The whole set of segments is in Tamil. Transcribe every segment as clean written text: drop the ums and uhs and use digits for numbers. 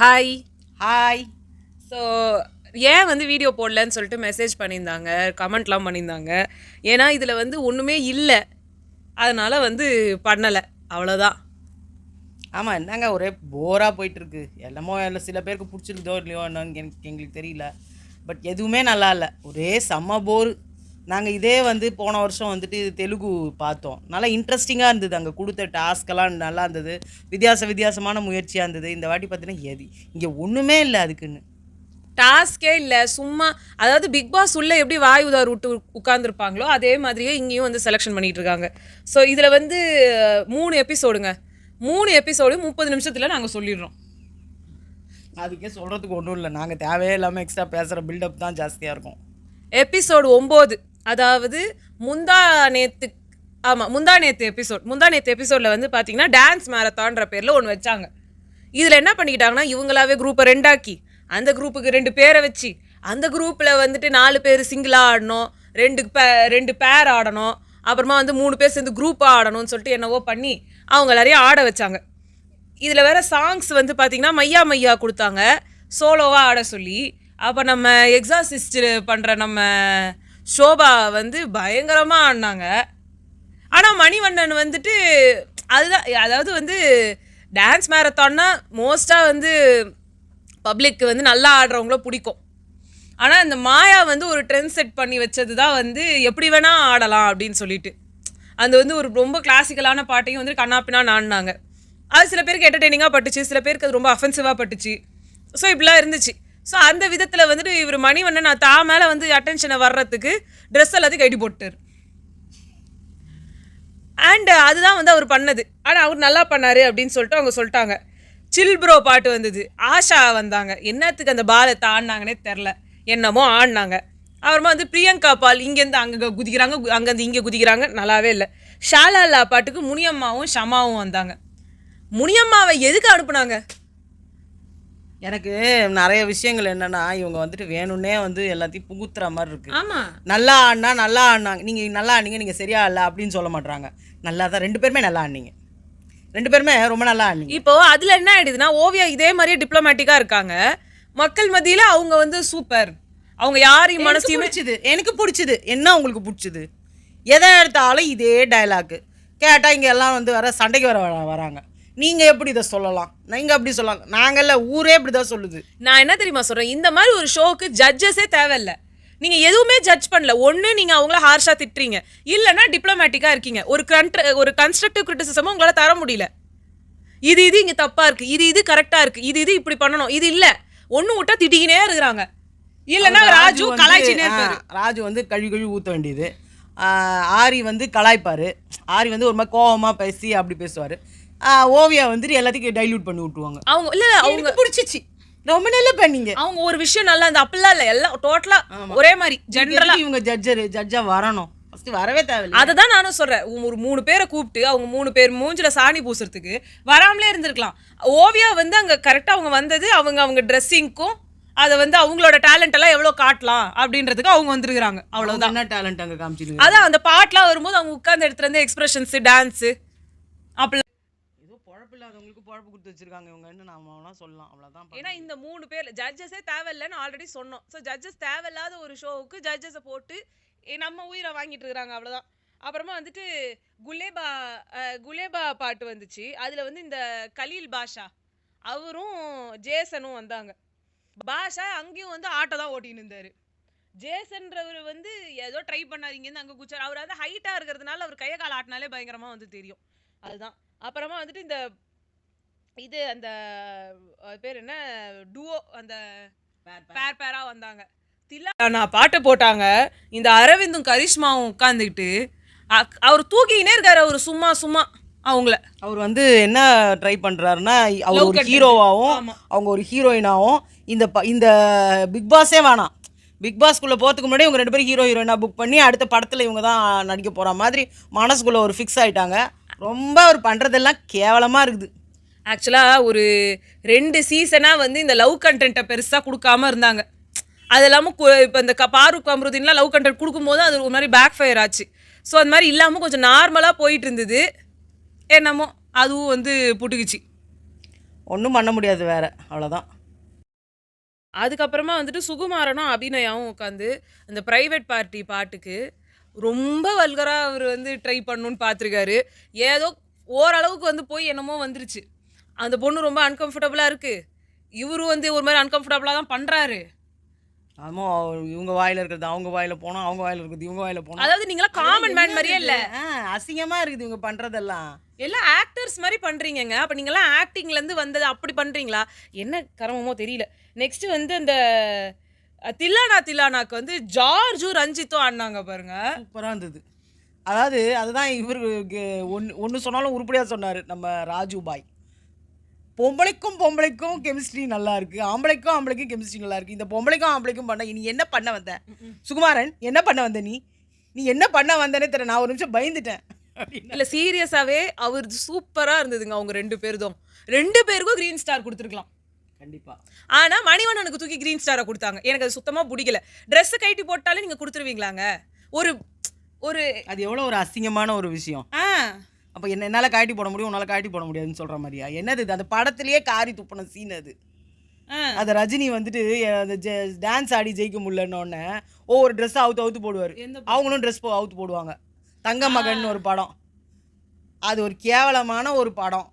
ஹாய். ஹாய். ஸோ ஏன் வந்து வீடியோ போடலன்னு சொல்லிட்டு மெசேஜ் பண்ணியிருந்தாங்க, கமெண்ட்லாம் பண்ணியிருந்தாங்க. ஏன்னா இதில் வந்து ஒன்றுமே இல்லை, அதனால் வந்து பண்ணலை, அவ்வளோதான். ஆமாம், என்னங்க ஒரே போராக போயிட்டுருக்கு. எல்லாமோ எல்லாம் சில பேருக்கு பிடிச்சிருக்குதோ இல்லையோ என்னன்னு எங்களுக்கு தெரியல. பட் எதுவுமே நல்லா இல்லை, ஒரே செம்ம போர். நாங்கள் இதே வந்து போன வருஷம் வந்துட்டு தெலுங்கு பார்த்தோம், நல்லா இன்ட்ரெஸ்டிங்காக இருந்தது. அங்கே கொடுத்த டாஸ்க்கெல்லாம் நல்லா இருந்தது, வித்தியாசமான முயற்சியாக இருந்தது. இந்த வாட்டி பார்த்தீங்கன்னா இங்கே ஒன்றுமே இல்லை அதுக்குன்னு. டாஸ்கே இல்லை, சும்மா. அதாவது பிக் பாஸ் உள்ளே எப்படி வாய் உதார் விட்டு உட்காந்துருப்பாங்களோ அதே மாதிரியே இங்கேயும் வந்து செலெக்ஷன் பண்ணிகிட்டு இருக்காங்க. ஸோ இதில் வந்து 3 எபிசோடுங்க, 3 எபிசோடு 30 நிமிஷத்தில் நாங்கள் சொல்லிடுறோம். அதுக்கே சொல்கிறதுக்கு ஒன்றும் இல்லை, நாங்கள் தேவையே இல்லாமல் எக்ஸ்ட்ரா பேசுகிற பில்டப் தான் ஜாஸ்தியாக இருக்கும். எபிசோடு 9, அதாவது முந்தா நேற்று எபிசோடில் வந்து பார்த்தீங்கன்னா டான்ஸ் மேரத்தான்ற பேரில் ஒன்று வச்சாங்க. இதில் என்ன பண்ணிக்கிட்டாங்கன்னா, இவங்களாவே குரூப்பை 2 ஆக்கி, அந்த குரூப்புக்கு 2 பேரை வச்சு, அந்த குரூப்பில் வந்துட்டு 4 பேர் சிங்கிளாக ஆடணும், 2 பேர் ஆடணும், அப்புறமா வந்து 3 பேர் சேர்ந்து குரூப்பாக ஆடணும்னு சொல்லிட்டு என்னவோ பண்ணி அவங்க எல்லாரையும் ஆட வச்சாங்க. இதில் வேறு சாங்ஸ் வந்து பார்த்திங்கன்னா மையா கொடுத்தாங்க சோலோவாக ஆட சொல்லி. அப்போ நம்ம எக்ஸாசிஸ்ட் பண்ணுற நம்ம ஷோபா வந்து பயங்கரமாக ஆடினாங்க. ஆனால் மணிவண்ணன் வந்துட்டு அதுதான், அதாவது வந்து டான்ஸ் மேரத்தான்னா மோஸ்ட்டாக வந்து பப்ளிக் வந்து நல்லா ஆடுறவங்கள பிடிக்கும். ஆனால் இந்த மாயா வந்து ஒரு ட்ரெண்ட் செட் பண்ணி வச்சது தான் வந்து எப்படி வேணால் ஆடலாம் அப்படின்னு சொல்லிட்டு, அது வந்து ஒரு ரொம்ப கிளாசிக்கலான பாட்டையும் வந்து கண்ணாப்பினான்னு ஆடினாங்க. அது சில பேருக்கு என்டர்டெய்னிங்காக பட்டுச்சு, சில பேருக்கு அது ரொம்ப அஃபென்சிவாக பட்டுச்சு. ஸோ இப்படிலாம் இருந்துச்சு. ஸோ அந்த விதத்தில் வந்துட்டு இவர் மணிவண்ணன் நான் தான் மேலே வந்து அட்டென்ஷனை வர்றதுக்கு ட்ரெஸ் எல்லாத்தையும் கட்டி போட்டார். அண்ட் அதுதான் வந்து அவர் பண்ணது. ஆனால் அவர் நல்லா பண்ணார் அப்படின்னு சொல்லிட்டு அவங்க சொல்லிட்டாங்க. சில் ப்ரோ பாட்டு வந்தது, ஆஷா வந்தாங்க, என்னத்துக்கு அந்த பாலை ஆடினாங்கன்னே தெரில, என்னமோ ஆடினாங்க. அப்புறமா வந்து பிரியங்கா பால் இங்கேருந்து அங்கே குதிக்கிறாங்க, அங்கேருந்து இங்கே குதிக்கிறாங்க, நல்லாவே இல்லை. ஷாலாலா பாட்டுக்கு முனியம்மாவும் ஷமாவும் வந்தாங்க. முனியம்மாவை எதுக்கு அனுப்புனாங்க? எனக்கு நிறைய விஷயங்கள் என்னன்னா, இவங்க வந்துட்டு வேணும்னே வந்து எல்லாத்தையும் புகுத்துற மாதிரி இருக்கு. ஆமாம், நல்லா ஆடினாங்க, நீங்கள் நல்லா ஆடினீங்க, நீங்கள் சரியா இல்லை அப்படின்னு சொல்ல மாட்டாங்க. நல்லா தான் 2 பேருமே நல்லா ஆடினீங்க, 2 பேருமே ரொம்ப நல்லா ஆடினீங்க. இப்போ அதில் என்ன ஆயிடுதுன்னா, ஓவியா இதே மாதிரியே டிப்ளமேட்டிக்காக இருக்காங்க, மக்கள் மத்தியில் அவங்க வந்து சூப்பர், அவங்க யாரையும் மனசையும் எனக்கு பிடிச்சது என்ன, உங்களுக்கு பிடிச்சது எதை எடுத்தாலும் இதே டைலாக்கு கேட்டால் இங்கே எல்லாம் வந்து சண்டைக்கு வராங்க. நீங்கள் எப்படி இதை சொல்லலாம், நீங்கள் அப்படி சொல்லலாம், நாங்கள்ல ஊரே இப்படி தான் சொல்லுது. நான் என்ன தெரியுமா சொல்கிறேன், இந்த மாதிரி ஒரு ஷோக்கு ஜட்ஜஸே தேவையில்லை. நீங்கள் எதுவுமே ஜட்ஜ் பண்ணல, ஒன்று நீங்கள் அவங்கள ஹார்ஷாக திட்டுறீங்க, இல்லைன்னா டிப்ளமேட்டிக்காக இருக்கீங்க. ஒரு கன்ஸ்ட்ரக்டிவ் கிரிட்டிசிசமும் உங்களால் தர முடியல. இது இங்கே தப்பாக இருக்குது, இது கரெக்டாக இருக்குது, இது இப்படி பண்ணணும், இது இல்லை, ஒன்று விட்டா திட்டிக்கினே இருக்கிறாங்க. இல்லைன்னா ராஜு கலாய்ச்சினே இருப்பாரு. ராஜு வந்து கழுவி ஊற்ற வேண்டியது, ஆரி வந்து கலாய்ப்பார், ஆரி வந்து ஒரு மாதிரி கோபமாக பேசி அப்படி பேசுவார். ஓவியா வந்துட்டு எல்லாத்தையும் டைல்யூட் பண்ணி விட்டுருவாங்க. அவங்க இல்லை, அவங்க பிடிச்சிச்சு, ரொம்ப நல்லா பண்ணீங்க. அவங்க ஒரு விஷயம் நல்லா இந்த அப்படிலாம் இல்லை, எல்லாம் டோட்டலாக ஒரே மாதிரி ஜென்ரலாக. இவங்க ஜட்ஜா வரணும், ஃபஸ்ட்டு வரவே தேவையில்லை. அதை தான் நானும் சொல்கிறேன். ஒரு 3 பேரை கூப்பிட்டு அவங்க 3 பேர் மூஞ்சில சாணி பூசுறதுக்கு வராமலே இருந்திருக்கலாம். ஓவியா வந்து அங்கே கரெக்டாக அவங்க வந்தது, அவங்க ட்ரெஸ்ஸிங்க்கும் அதை வந்து அவங்களோட டேலண்ட் எல்லாம் எவ்வளோ காட்டலாம் அப்படின்றதுக்கு அவங்க வந்துருக்குறாங்க, அவ்வளோதான். என்ன டேலண்ட் அங்கே காமிச்சிட்டு, அதான் அந்த பாட்டெலாம் வரும்போது அவங்க உட்காந்து எடுத்துகிட்டு வந்து எக்ஸ்பிரஷன்ஸு, டான்ஸு, அப்படி ஏதோ பொழப்பு இல்லாதவங்களுக்கு பொழப்பு கொடுத்து வச்சிருக்காங்க இவங்கன்னு நாம சொல்லலாம், அவ்வளோதான். ஏன்னா இந்த 3 பேர் ஜட்ஜஸே தேவையில்லைன்னு ஆல்ரெடி சொன்னோம். ஸோ ஜட்ஜஸ் தேவையில்லாத ஒரு ஷோவுக்கு ஜட்ஜஸை போட்டு நம்ம உயிரை வாங்கிட்டு இருக்கிறாங்க, அவ்வளோதான். அப்புறமா வந்துட்டு குலேபா பாட்டு வந்துச்சு. அதில் வந்து இந்த கலீல் பாஷா அவரும் ஜேசனும் வந்தாங்க. பாஷா அங்கேயும் வந்து ஆட்டோ தான் ஓட்டின்னு இருந்தார். ஜேசன்றவர் வந்து ஏதோ ட்ரை பண்ணாதீங்கன்னு அங்கே குச்சார். அவர் வந்து ஹைட்டாக இருக்கிறதுனால அவர் கையை கால் ஆட்டினாலே பயங்கரமாக வந்து தெரியும், அதுதான். அப்புறமா வந்துட்டு அந்த பேர் என்ன, டுவோ, அந்த பேராக வந்தாங்க. நான் பாட்டு போட்டாங்க. இந்த அரவிந்தும் கரிஷ்மாவும் உட்காந்துக்கிட்டு அவர் தூக்கினே இருக்காரு, அவர் சும்மா அவங்கள. அவர் வந்து என்ன ட்ரை பண்ணுறாருன்னா, அவர் ஒரு ஹீரோவாகவும் அவங்க ஒரு ஹீரோயினாகவும் இந்த பிக் பாஸே வேணாம், பிக் பாஸ்குள்ளே போகிறதுக்கு முன்னாடி இவங்க 2 பேரும் ஹீரோயினாக புக் பண்ணி அடுத்த படத்தில் இவங்க தான் நடிக்க போகிற மாதிரி மனசுக்குள்ளே ஒரு ஃபிக்ஸ் ஆகிட்டாங்க. ரொம்ப அவர் பண்ணுறதெல்லாம் கேவலமாக இருக்குது. ஆக்சுவலாக ஒரு 2 சீசனாக வந்து இந்த லவ் கண்டென்ட்டை பெருசாக கொடுக்காம இருந்தாங்க. அது இல்லாமல் இப்போ இந்த பாரூக் அம்ருதீன்லாம் லவ் கண்டென்ட் கொடுக்கும்போது அது ஒரு மாதிரி பேக் ஃபயர் ஆச்சு. ஸோ அந்த மாதிரி இல்லாமல் கொஞ்சம் நார்மலாக போயிட்டு இருந்தது, என்னமோ அதுவும் வந்து புட்டுக்குச்சு. ஒன்றும் பண்ண முடியாது வேறு, அவ்வளோதான். அதுக்கப்புறமா வந்துட்டு சுகுமாரனும் அபிநயாவும் உட்காந்து அந்த பிரைவேட் பார்ட்டி பாட்டுக்கு ரொம்ப வல்கரா அவர் வந்து ட்ரை பண்ணணும்னு பார்த்துருக்காரு. ஏதோ ஓரளவுக்கு வந்து போய் என்னமோ வந்துருச்சு. அந்த பொண்ணு ரொம்ப அன்கம்ஃபர்டபுளாக இருக்குது, இவரும் வந்து ஒரு மாதிரி அன்கம்ஃபர்டபுளாக தான் பண்ணுறாரு. ஆமாம், இவங்க வாயில் இருக்கிறது அவங்க வாயில் போனோம், அவங்க வாயில் இருக்கிறது இவங்க வாயில் போனோம். அதாவது நீங்களாம் காமன் மேன் மாதிரியே இல்லை, அசிங்கமாக இருக்குது இவங்க பண்ணுறதெல்லாம். எல்லாம் ஆக்டர்ஸ் மாதிரி பண்ணுறீங்கங்க. அப்போ நீங்களாம் ஆக்டிங்லேருந்து வந்தது அப்படி பண்ணுறீங்களா? என்ன கர்மமோ தெரியல. நெக்ஸ்ட் வந்து அந்த தில்லானா தில்லானாக்கு வந்து ஜார்ஜும் ரஞ்சித்தும் ஆடினாங்க பாருங்க, சூப்பராக இருந்தது. அதாவது அதுதான் இவருக்கு ஒன்று சொன்னாலும் உருப்படியாக சொன்னார் நம்ம ராஜு பாய். பொம்பளைக்கும் கெமிஸ்ட்ரி நல்லா இருக்கு, ஆம்பளைக்கும் கெமிஸ்ட்ரி நல்லா இருக்கு. இந்த பொம்பளைக்கும் ஆம்பளைக்கும் பண்ண நீ என்ன பண்ண வந்த சுகுமாரன்? என்ன பண்ண வந்த நீ என்ன பண்ண வந்தனே தெரியல. நான் ஒரு நிமிஷம் பயந்துட்டேன். இல்லை சீரியஸாகவே அவர் சூப்பராக இருந்ததுங்க. அவங்க 2 பேருக்கும் க்ரீன் ஸ்டார் கொடுத்துருக்கலாம் கண்டிப்பாக. ஆனால் மணிவண்ணனுக்கு தூக்கி க்ரீன் ஸ்டாரை கொடுத்தாங்க. எனக்கு அது சுத்தமாக பிடிக்கல. ட்ரெஸ்ஸை கைட்டி போட்டாலே நீங்கள் கொடுத்துருவீங்களாங்க? ஒரு ஒரு அது எவ்வளோ ஒரு அசிங்கமான ஒரு விஷயம். அப்போ என்னால் காட்டி போட முடியும், உன்னால் காட்டி போட முடியாதுன்னு சொல்கிற மாதிரியா? என்னது இது? அந்த படத்துலேயே காரி துப்பின சீன் அது. அதை ரஜினி வந்துட்டு அந்த டான்ஸ் ஆடி ஜெயிக்க முடியலன்னொடனே ஒவ்வொரு ட்ரெஸ்ஸை அவுத்து போடுவார். அவங்களும் ட்ரெஸ் அவுத்து போடுவாங்க. தங்க மகன் ஒரு படம், அது ஒரு கேவலமான ஒரு படம்.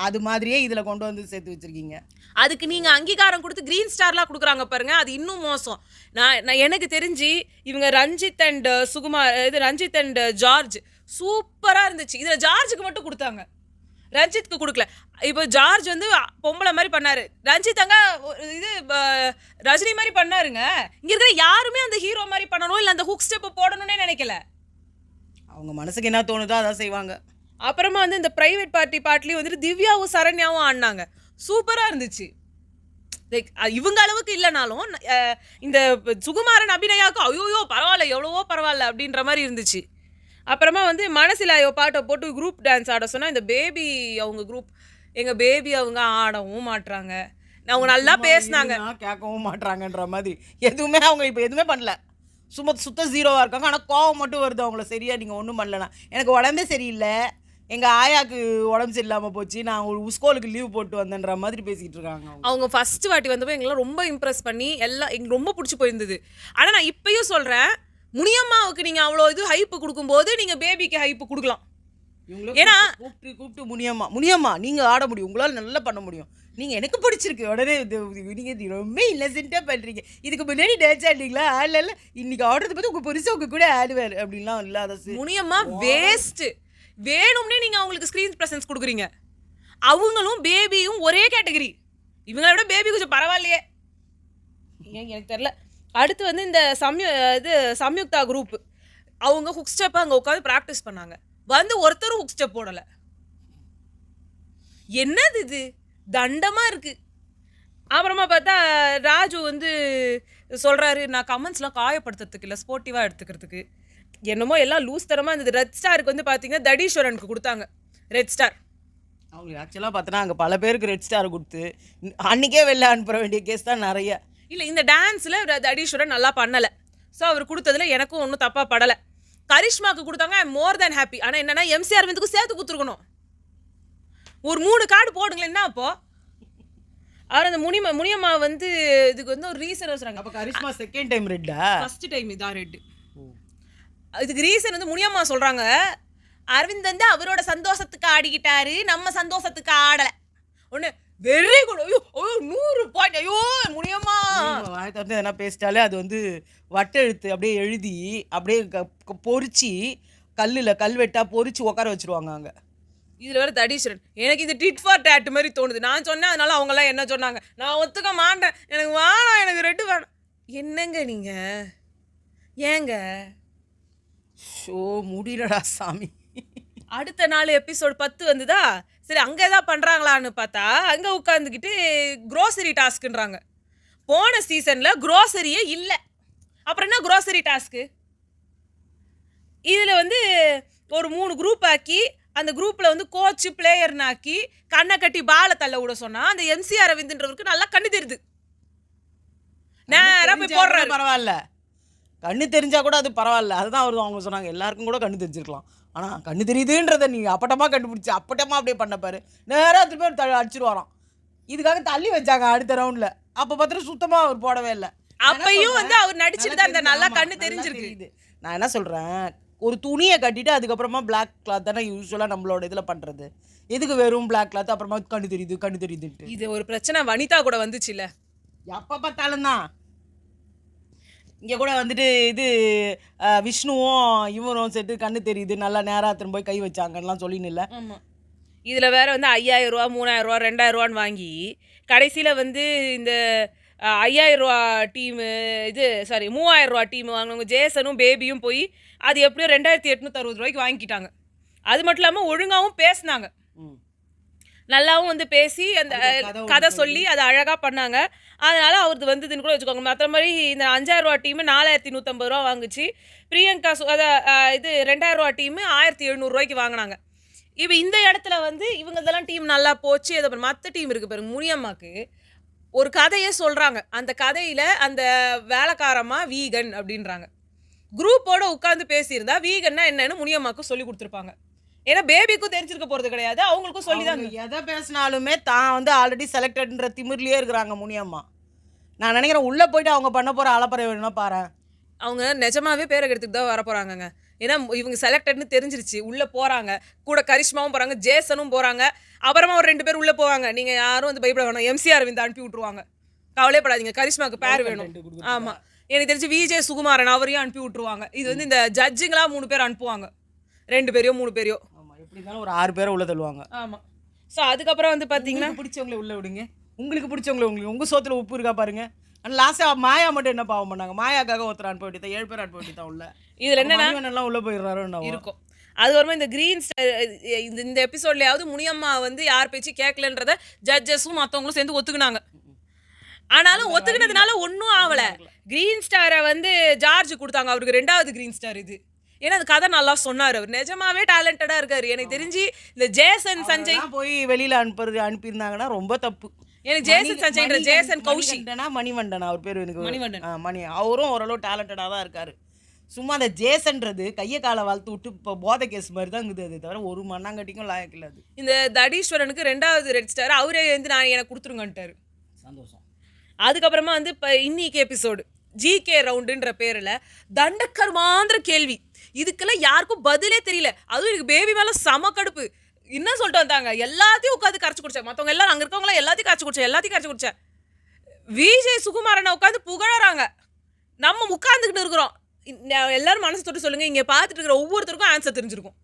அது மாதிரியே இதில் கொண்டு வந்து சேர்த்து வச்சுருக்கீங்க. அதுக்கு நீங்கள் அங்கீகாரம் கொடுத்து க்ரீன் ஸ்டார்லாம் கொடுக்குறாங்க பாருங்க, அது இன்னும் மோசம். நான் எனக்கு தெரிஞ்சு இவங்க ரஞ்சித் அண்ட் சுகுமார், இது ரஞ்சித் அண்ட் ஜார்ஜ் சூப்பராக இருந்துச்சு. இதில் ஜார்ஜுக்கு மட்டும் கொடுத்தாங்க, ரஞ்சித்துக்கு கொடுக்கல. இப்போ ஜார்ஜ் வந்து பொம்பளை மாதிரி பண்ணாரு, ரஞ்சித் அங்க இது ரஜினி மாதிரி பண்ணாருங்க. இங்கே இருக்கிற யாருமே அந்த ஹீரோ மாதிரி பண்ணணும் இல்லை அந்த ஹுக் ஸ்டெப் போடணும்னே நினைக்கல. அவங்க மனசுக்கு என்ன தோணுதோ அதான் செய்வாங்க. அப்புறமா வந்து இந்த பிரைவேட் பார்ட்டி பாட்டிலையும் வந்துட்டு திவ்யாவும் சரண்யாவும் ஆடினாங்க, சூப்பராக இருந்துச்சு. லைக் இவங்க அளவுக்கு இல்லைனாலும் இந்த சுகுமாரன் அபிநயாவுக்கு ஐயோயோ பரவாயில்ல, எவ்வளவோ பரவாயில்ல அப்படின்ற மாதிரி இருந்துச்சு. அப்புறமா வந்து மனசிலாயோ பாட்டை போட்டு குரூப் டான்ஸ் ஆட சொன்னால் இந்த பேபி அவங்க குரூப், எங்கள் பேபி அவங்க ஆடவும் மாட்டுறாங்க. அவங்க நல்லா பேசினாங்க, கேட்கவும் மாட்டுறாங்கன்ற மாதிரி. அவங்க இப்போ எதுவுமே பண்ணல, சுத்த ஜீரோவாக இருக்காங்க. ஆனால் கோவம் மட்டும் வருது அவங்கள. சரியா நீங்கள் ஒன்றும் பண்ணலனா, எனக்கு உடம்பே சரியில்லை, எங்கள் ஆயாவுக்கு உடம்பு சரியில்லாமல் போச்சு, நான் ஒரு ஸ்கூலுக்கு லீவ் போட்டு வந்தேன்ற மாதிரி பேசிகிட்டு இருக்காங்க. அவங்க ஃபஸ்ட்டு வாட்டி வந்தப்போ எங்களாம் ரொம்ப இம்ப்ரெஸ் பண்ணி எல்லாம் எங்களுக்கு ரொம்ப பிடிச்சி போயிருந்தது. ஆனால் நான் இப்பயும் சொல்கிறேன், முனியம்மாவுக்கு நீங்கள் அவ்வளோ இது ஹைப்பு கொடுக்கும்போது நீங்கள் பேபிக்கு ஹைப்பு கொடுக்கலாம். ஏன்னா கூப்பிட்டு முனியம்மா நீங்கள் ஆட முடியும், உங்களால் நல்லா பண்ண முடியும், நீங்கள் எனக்கு பிடிச்சிருக்கு, உடனே நீங்கள் ரொம்ப இன்னசென்ட்டாக பண்ணுறீங்க, இதுக்கு முன்னாடி டான்ஸ் ஆடிங்களா? ஆடல, இன்னைக்கு ஆடுறது பார்த்து உங்கள் புரிசு உங்க கூட ஆடுவார் அப்படின்லாம் இல்லாத. முனியம்மா வேஸ்ட்டு. வேணும்னே நீங்கள் அவங்களுக்கு ஸ்க்ரீன் ப்ரெசன்ஸ் கொடுக்குறீங்க. அவங்களும் பேபியும் ஒரே கேட்டகரி, இவங்கள விட பேபி கொஞ்சம் பரவாயில்லையே, எனக்கு தெரில. அடுத்து வந்து இந்த சம்யுக்தா குரூப், அவங்க ஹுக் ஸ்டெப்பை அங்கே உட்காந்து ப்ராக்டிஸ் பண்ணாங்க, வந்து ஒருத்தரும் ஹுக் ஸ்டெப் போடலை. என்னது இது, தண்டமாக இருக்குது. அப்புறமா பார்த்தா ராஜு வந்து சொல்கிறாரு, நான் கமெண்ட்ஸ்லாம் காயப்படுத்துறதுக்கு இல்லை, ஸ்போர்ட்டிவாக எடுத்துக்கிறதுக்கு. என்னமோ எல்லாம் லூஸ் தரமாக இருந்தது. ரெட் ஸ்டாருக்கு வந்து பார்த்தீங்கன்னா தடீஸ்வரனுக்கு கொடுத்தாங்க ரெட் ஸ்டார். அவங்களுக்கு ஆக்சுவலாக பார்த்தோன்னா அங்கே பல பேருக்கு ரெட் ஸ்டார் கொடுத்து அன்றைக்கே வெளில அனுப்புற வேண்டிய கேஸ் தான் நிறைய. இல்லை, இந்த டான்ஸில் தடீஸ்வரன் நல்லா பண்ணலை, ஸோ அவர் கொடுத்ததில் எனக்கும் ஒன்றும் தப்பாக படலை. கரிஷ்மாவுக்கு கொடுத்தாங்க, ஐ மோர் தேன் ஹாப்பி. ஆனால் என்னென்னா எம்சி அரவிந்துக்கும் சேர்த்து கொடுத்துருக்கணும். ஒரு 3 கார்டு போடுங்களேன். என்ன அப்போ அவர் அந்த முனியம்மா வந்து இதுக்கு வந்து ஒரு ரீசன் வச்சுறாங்க. அப்போ கரிஷ்மா செகண்ட் டைம் ரெட்டா? ஃபர்ஸ்ட் டைம் இதான் ரெட்டு. இதுக்கு ரீசன் வந்து முனியம்மா சொல்கிறாங்க, அரவிந்த் வந்து அவரோட சந்தோஷத்துக்கு ஆடிக்கிட்டாரு, நம்ம சந்தோஷத்துக்கு ஆடலை. ஒன்று வெரி குட். ஐயோ 100 பாயிண்ட். ஐயோ முனியம்மா வாய் திறந்து எதனா பேசிட்டாலே அது வந்து வட்டெழுத்து அப்படியே எழுதி அப்படியே பொறிச்சு கல்வெட்டா பொறிச்சு உட்கார வச்சுருவாங்க அங்கே. இதில் வேறு தடீஸ்வரன். எனக்கு இது டிட் ஃபார் டேட் மாதிரி தோணுது. நான் சொன்னேன், அதனால அவங்கெல்லாம் என்ன சொன்னாங்க, நான் ஒத்துக்க மாட்டேன், எனக்கு வேணாம், எனக்கு ரெட்டு வேணாம். என்னங்க நீங்கள் ஏங்க? ஷோ முடியலடா சாமி. அடுத்த நாள் எபிசோட் 10 வந்துதா, சரி அங்கே தான் பண்ணுறாங்களான்னு பார்த்தா அங்கே உட்காந்துக்கிட்டு க்ரோசரி டாஸ்க்குன்றாங்க. போன சீசனில் க்ரோசரியே இல்லை, அப்புறம் என்ன க்ரோசரி டாஸ்க்கு? இதில் வந்து ஒரு 3 குரூப் ஆக்கி அந்த குரூப்பில் வந்து கோச்சு பிளேயர்னாக்கி கண்ணை கட்டி பாலை தள்ள விட சொன்னால் அந்த எம்சி அரவிந்த்ன்றவருக்கு நல்லா கண்ணு தெரியுது, நேராக போய் போடுறாரு. பரவாயில்ல, கண்ணு தெரிஞ்சா கூட அது பரவாயில்ல. அதுதான் அவங்க சொன்னாங்க, எல்லாருக்கும் கூட கண்ணு தெரிஞ்சிருக்கலாம். ஆனால் கண்ணு தெரியுதுன்றதை நீங்கள் அப்பட்டமாக கண்டுபிடிச்சி அப்பட்டமாக அப்படியே பண்ண பாரு, நேராக திருப்பி அடிச்சிட்டு வரோம். இதுக்காக தள்ளி வச்சாங்க அடுத்த ரவுண்ட்ல. அப்போ பார்த்தா சுத்தமா அவர் போடவே இல்லை. அப்பையும் வந்து அவர் நடிச்சுட்டு தான் இருந்தார். நல்லா கண்ணு தெரிஞ்சிருக்கு. நான் என்ன சொல்றேன், ஒரு துணியை கட்டிட்டு அதுக்கப்புறமா பிளாக் கிளாத் தானே யூஸ்வலாக நம்மளோட இதில் பண்ணுறது. எதுக்கு வெறும் பிளாக் கிளாத் அப்புறமா கண்ணு தெரியுதுன்ட்டு. இது ஒரு பிரச்சனை வனிதா கூட வந்துச்சு இல்லை, எப்போ பார்த்தாலும் தான். இங்கே கூட வந்துட்டு இது விஷ்ணுவும் இவரும் சேர்த்து கண்ணு தெரியுது நல்லா நேராக போய் கை வச்சாங்கலாம் சொல்லின்னு இல்லை. ஆமாம். இதில் வேற வந்து 5000 ரூபா 3000 ரூபா 2000 ரூபான்னு வாங்கி கடைசியில் வந்து இந்த 5000 ரூபா டீமு இது 3000 ரூபா டீம் வாங்கினவங்க ஜேசனும் பேபியும் போய் அது எப்படியோ 2860 ரூபாய்க்கு வாங்கிக்கிட்டாங்க. அது மட்டும் இல்லாமல் ஒழுங்காகவும் பேசினாங்க, நல்லாவும் வந்து பேசி அந்த கதை சொல்லி அதை அழகாக பண்ணாங்க. அதனால் அவருக்கு வந்ததுன்னு கூட வச்சுக்கோங்க. மற்ற மாதிரி இந்த 5000 ரூபா டீமு 4150 ரூபா வாங்குச்சு. பிரியங்கா இது 2000 ரூபா டீமு 1700 ரூபாய்க்கு வாங்கினாங்க. இப்போ இந்த இடத்துல வந்து இவங்க இதெல்லாம் டீம் நல்லா போச்சு. அதை மற்ற டீம் இருக்குது பாருங்க, முனியம்மாக்கு ஒரு கதையே சொல்கிறாங்க. அந்த கதையில் அந்த வேலைக்காரமா வீகன் அப்படின்றாங்க. குரூப்போட உட்காந்து பேசியிருந்தா வீகன்னா என்னன்னு முனியம்மாவுக்கு சொல்லி கொடுத்துருப்பாங்க. ஏன்னா பேபிக்கும் தெரிஞ்சிருக்க போகிறது கிடையாது, அவங்களுக்கும் சொல்லி தான். எதை பேசினாலுமே தான் வந்து ஆல்ரெடி செலக்டட்ன்ற திமிர்லேயே இருக்கிறாங்க முனியம்மா. நான் நினைக்கிறேன் உள்ளே போயிட்டு அவங்க பண்ண போகிற அலப்பறை வேணும்னா பாரு. அவங்க நிஜமாவே பேரை எடுத்துட்டு தான் வர போகிறாங்கங்க. ஏன்னா இவங்க செலக்டட்னு தெரிஞ்சிருச்சு. உள்ளே போகிறாங்க, கூட கரிஷ்மாவும் போகிறாங்க, ஜேசனும் போகிறாங்க. அப்புறமா ஒரு 2 பேர் உள்ளே போவாங்க. நீங்கள் யாரும் வந்து பயப்பட வேணாம், MC அரவிந்த் அனுப்பி விட்ருவாங்க. கவலைப்படாதீங்க, கரிஷ்மாவுக்கு பேர் வேணும். ஆமாம், எனக்கு தெரிஞ்சு விஜே சுகுமாரன் அவரையும் அனுப்பி விட்ருவாங்க. இது வந்து இந்த ஜட்ஜுங்களாம் 3 பேர் அனுப்புவாங்க, 2 பேரையோ 3 பேரையோ. ஆமாம், எப்படி இருந்தாலும் ஒரு 6 பேரை உள்ளே தள்ளுவாங்க. ஆமாம். ஸோ அதுக்கப்புறம் வந்து பார்த்தீங்கன்னா பிடிச்சவங்களை உள்ளே விடுங்க, உங்களுக்கு பிடிச்சவங்களை உங்கள் சோத்தில் உப்பு இருக்கா பாருங்க. ஆனால் லாஸ்ட்டாக மாயா மட்டும் என்ன பாவம் பண்ணாங்க? மாயாக்காக ஒருத்தர் அனுப்ப வேண்டியதான், 7 பேர் அனுப்ப வேண்டியதான் உள்ள. இதில் என்னன்னா எல்லாம் உள்ளே போயிடுறாரு இருக்கும். அது வரும்போது இந்த கிரீன் இந்த எபிசோட்லயாவது முனியம்மா வந்து யார் பேச்சு கேட்கலன்றத ஜட்ஜஸும் மற்றவங்களும் சேர்ந்து ஒத்துக்கினாங்க. ஆனாலும் ஒத்துக்கினதுனால ஒன்றும் ஆகலை. கிரீன் ஸ்டாரை வந்து ஜார்ஜ் கொடுத்தாங்க, அவருக்கு 2வது கிரீன் ஸ்டார் இது. ஏன்னா அது கதை நல்லா சொன்னார், அவர் நிஜமாவே டேலண்டடாக இருக்காரு. எனக்கு தெரிஞ்சு இந்த ஜேசன் சஞ்சய் போய் வெளியில் அனுப்பியிருந்தாங்கன்னா ரொம்ப தப்பு. எனக்கு ஜேசன் சஞ்சய்ன்ற ஜேசன் கௌஷி மணிவண்டனா அவர் பேர், எனக்கு மணிவண்டன் அவரும் ஓரளவு டேலண்டடாக தான் இருக்காரு. சும்மா அந்த ஜேசன்றது கையை காலை வளர்த்து விட்டு இப்போ போதை கேஸ் மாதிரி தான் இருக்குது. அது தவிர ஒரு மண்ணாங்கட்டிக்கும் லாயக்கு இல்லை. அது இந்த தடீஸ்வரனுக்கு 2வது ரெட் ஸ்டார் அவரே வந்து நான் எனக்கு கொடுத்துருங்கன்ட்டாரு. சந்தோஷம். அதுக்கப்புறமா வந்து இப்போ இன்னைக்கு எபிசோடு GK ரவுண்டுன்ற பேரில் தண்டக்கர் மாந்திர கேள்வி. இதுக்கெல்லாம் யாருக்கும் பதிலே தெரியல. அதுவும் எனக்கு பேபி மேலே சம கடுப்பு. என்ன சொல்லிட்டு வந்தாங்க, எல்லாத்தையும் உட்காந்து கரைச்சி குடிச்சேன். மற்றவங்க எல்லாரும் அங்கே இருக்கவங்களாம் எல்லாத்தையும் கரைச்சி குடிச்சேன். விஜய் சுகுமாரனை உட்காந்து புகழறாங்க. நம்ம உட்காந்துக்கிட்டு இருக்கிறோம். எல்லாரும் மனசு தொட்டு சொல்லுங்க, இங்கே பார்த்துட்டு இருக்கிற ஒவ்வொருத்தருக்கும் ஆன்சர் தெரிஞ்சிருக்கும்.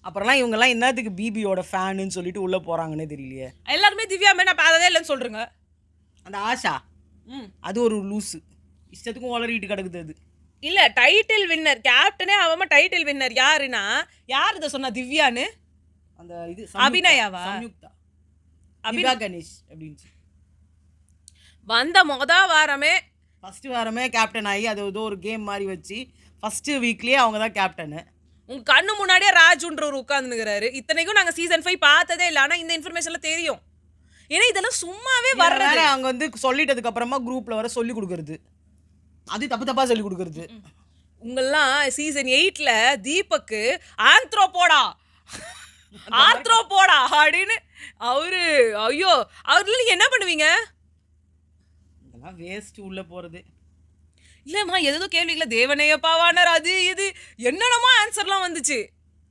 அப்புறம்லாம் இவங்கெல்லாம் என்னத்துக்கு பிபியோட ஃபேனுன்னு சொல்லிட்டு உள்ளே போகிறாங்கன்னே தெரியலையே. எல்லாருமே திவ்யா மேம் நான் பார்த்ததே இல்லைன்னு சொல்கிறேங்க. அந்த ஆஷா அது ஒரு லூஸு, இஷ்டத்துக்கும் வளரிட்டு கிடக்குது. அது இல்லை, டைட்டில் வின்னர் கேப்டனே அவன் டைட்டில் வின்னர் யாருன்னா யார் இதை சொன்னா திவ்யான்னு? அந்த இது அபிநயாவா? சம்யுக்தா அபிநயா கணேஷ் அப்படின்னு வந்த வாரமே ஃபஸ்ட்டு வாரமே கேப்டன் ஆகி அது ஏதோ ஒரு கேம் மாதிரி வச்சு ஃபஸ்ட்டு வீக்லேயே அவங்க தான் கேப்டனு. உங்கள் கண்ணு முன்னாடியே ராஜுன்றவர் உட்காந்துனுக்கிறாரு. இத்தனைக்கும் நாங்கள் சீசன் 5 பார்த்ததே இல்லை, ஆனால் இந்த இன்ஃபர்மேஷன்லாம் தெரியும். ஏன்னா இதெல்லாம் சும்மாவே வர்றது. அவங்க வந்து சொல்லிட்டதுக்கு அப்புறமா குரூப்பில் வர சொல்லி கொடுக்குறது, அது தப்பாக சொல்லி கொடுக்குறது. உங்கெல்லாம் சீசன் 8ல் தீபக்கு ஆந்த்ரோபோடா அப்படின்னு அவரு ஐயோ அவர்ல நீங்க என்ன பண்ணுவீங்க? இதெல்லாம் வேஸ்ட் உள்ள போறது. இல்லம்மா ஏதோ கேள்விகளை தேவனையப்பாவானார் அது இது என்னென்னமோ ஆன்சர்லாம் வந்துச்சு.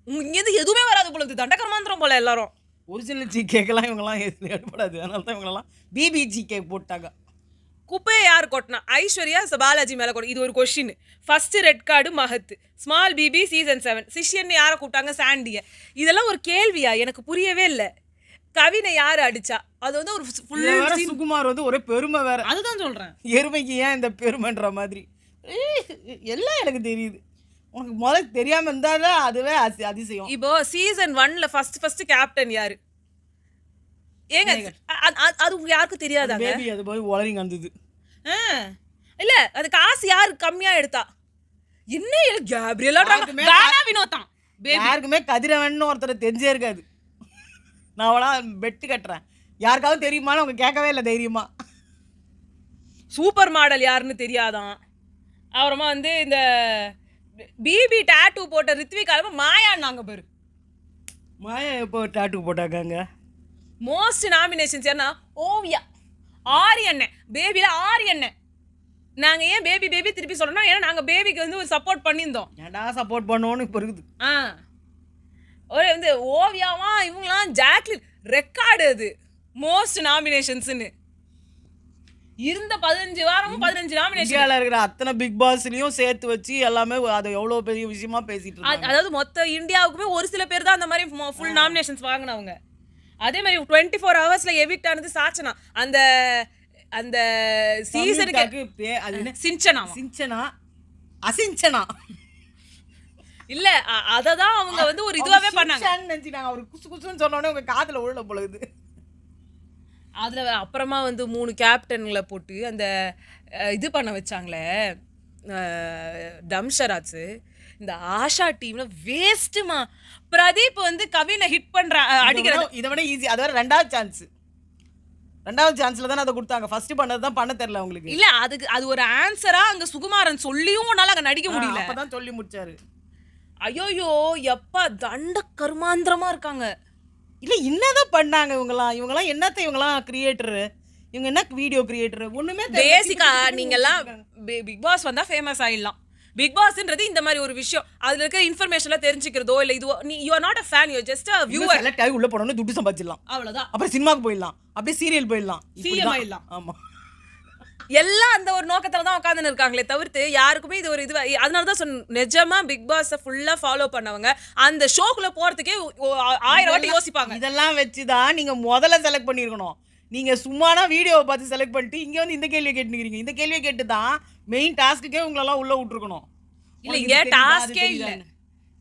இங்கேருந்து எதுவுமே வராது போல, தண்டக்கர் மாந்திரம் போல. எல்லாரும் ஒரிஜினல் ஜிகேக்கெல்லாம் இவங்கெல்லாம் எடுப்படாது, அதனால தான் இவங்கெல்லாம் பிபிஜிகே போட்டாங்க. குப்பையை யார் கொட்டினா? ஐஸ்வர்யா பாலாஜி மேலே கொடு. இது ஒரு question. First red card Mahat, small BB season 7, சிஷியன் யாரை கூப்பிட்டாங்க? சாண்டியை. இதெல்லாம் ஒரு கேள்வியா? எனக்கு புரியவே இல்லை. கவினை யார் அடிச்சா? அது வந்து ஒரு சுகுமார் வந்து ஒரே பெருமை வேற. அதுதான் சொல்றேன், எருமைக்கு ஏன் இந்த பெருமைன்ற மாதிரி எல்லாம் எனக்கு தெரியுது. உனக்கு முதல்ல தெரியாம இருந்தாலும் அதுவே அதிசயம். இப்போ சீசன் 1ல ஃபர்ஸ்ட் கேப்டன் யாரு? ஏங்க அது யாருக்கும் தெரியாதாங்க? பேபி அது போய் உளறிங்க வந்தது. இல்ல அது காசு யாரு கம்மியா எடுத்தா? என்ன கேப்ரியலா வினோதான் யாருக்குமே கதிரவன் ஒருத்தர் தெரிஞ்சே இருக்காது. நான் அவளா பெட்டு கட்டுறேன், யாருக்காவது தெரியுமான்னு அவங்க கேட்கவே இல்லை தைரியமா. சூப்பர் மாடல் யாருன்னு தெரியாதான். அப்புறமா வந்து இந்த பிபி டாட்டூ போட்ட ரித்விக் மாயான்னாங்க பேரு. மாயா எப்போ டாட்டூ போட்டாக்காங்க? மோஸ்ட் நாமினேஷன்ஸ் யாருன்னா ஓவியா, ஆரியண்ணன், பேபியில் ஆரியண்ணன். நாங்கள் ஏன் பேபி பேபி திருப்பி சொல்லணும், ஏன்னா நாங்கள் பேபிக்கு வந்து ஒரு சப்போர்ட் பண்ணியிருந்தோம். ஏன்டா சப்போர்ட் பண்ணுவோன்னு இப்போ இருக்குது. ஒரு வந்து ஓவியாவா இவங்களாம் ஜாக்லின் ரெக்கார்டு அது மோஸ்ட் நாமினேஷன்ஸ்னு இருந்த 15 வாரமும் 15 நாமினேஷன். இந்தியாவில் இருக்கிற அத்தனை பிக் பாஸ்லயும் சேர்த்து வச்சு எல்லாமே அதை எவ்வளோ பெரிய விஷயமா பேசிட்டு இருக்காங்க. அதாவது மொத்த இந்தியாவுக்குமே ஒரு சில பேர் தான் அந்த மாதிரி ஃபுல் நாமினேஷன்ஸ் வாங்கினவங்க. அதே மாதிரி 24 ஹவர்ஸ்ல எவிக்ட் ஆனது சாச்சனா. அந்த அந்த சீசனுக்கு அது என்ன சிஞ்சனா அசிஞ்சனா இல்ல, அததான் அவங்க வந்து ஒரு இதுவாவே பண்ணாங்க. நினைச்சிட்டாங்க. அவர் குசு குசுன்னு சொன்னோடனே உங்க காதுல உள்ள போலகுது. அதுல அப்புறமா வந்து 3 கேப்டன்களை போட்டு அந்த இது பண்ண வச்சாங்களே டம்ஷராட்ஸ். இந்த ஆஷா டீம்ல வேஸ்ட்டுமா. பிரதீப் வந்து கவினை ஹிட் பண்ற அடிக்கிறது இதை விட ஈஸி. அது வேற ரெண்டாவது சான்ஸ்ல தானே அதை கொடுத்தாங்க. ஃபர்ஸ்ட் பண்ணது தான் பண்ண தெரியல உங்களுக்கு. இல்ல, அது ஒரு ஆன்சரா அங்க சுகுமாரன் சொல்லியும் உன்னால அங்க நடிக்க முடியல. அப்பதான் சொல்லி முடிச்சாரு. ஐயோயோ எப்பா தண்ட கருமாந்திரமா இருக்காங்க. இல்ல என்னதான் பண்ணாங்க இவங்கலாம் என்னத்த இவங்கலாம் கிரியேட்டர், இவங்க என்ன வீடியோ கிரியேட்டர் ஒண்ணுமே பேசிக்கா. நீங்கெல்லாம் பிக் பாஸ் வந்தா ஃபேமஸ் ஆயிடலாம். பிக் பாஸ்ன்றது இந்த மாதிரி ஒரு விஷயம். அதுல இருக்க இன்ஃபர்மேஷன்லாம் தெரிஞ்சுக்கிறதோ இல்ல இது you are not a fan, you are just a viewer. Select ஆகி உள்ள போனோம்னு துட்டு சம்பாதிச்சிடலாம், அவ்வளவுதான். அப்புறம் சினிமாக்கு போயிடலாம், அப்படியே சீரியல் போயிடலாம், சிஎம் ஆயிடலாம். ஆமா, எல்லாம் அந்த ஒரு நோக்கத்துல தான் உட்காந்துன்னு இருக்காங்களே தவிர்த்து யாருக்குமே இது ஒரு இது. அதனாலதான் நிஜமா பிக் பாஸ் ஃபுல்லா ஃபாலோ பண்ணவங்க அந்த ஷோக்குள்ள போறதுக்கே 1000 வாட்டி யோசிப்பாங்க. இதெல்லாம் வச்சுதான் நீங்க முதல்ல செலக்ட் பண்ணிருக்கணும். நீங்க சும்மானா வீடியோவை பார்த்து செலக்ட் பண்ணிட்டு இங்க வந்து இந்த கேள்வியை கேட்டுக்கிறீங்க. இந்த கேள்வியை கேட்டு தான் மெயின் டாஸ்க்குக்கே உங்களெல்லாம் உள்ள விட்டுருக்கணும். இல்ல இங்க டாஸ்கே இல்ல,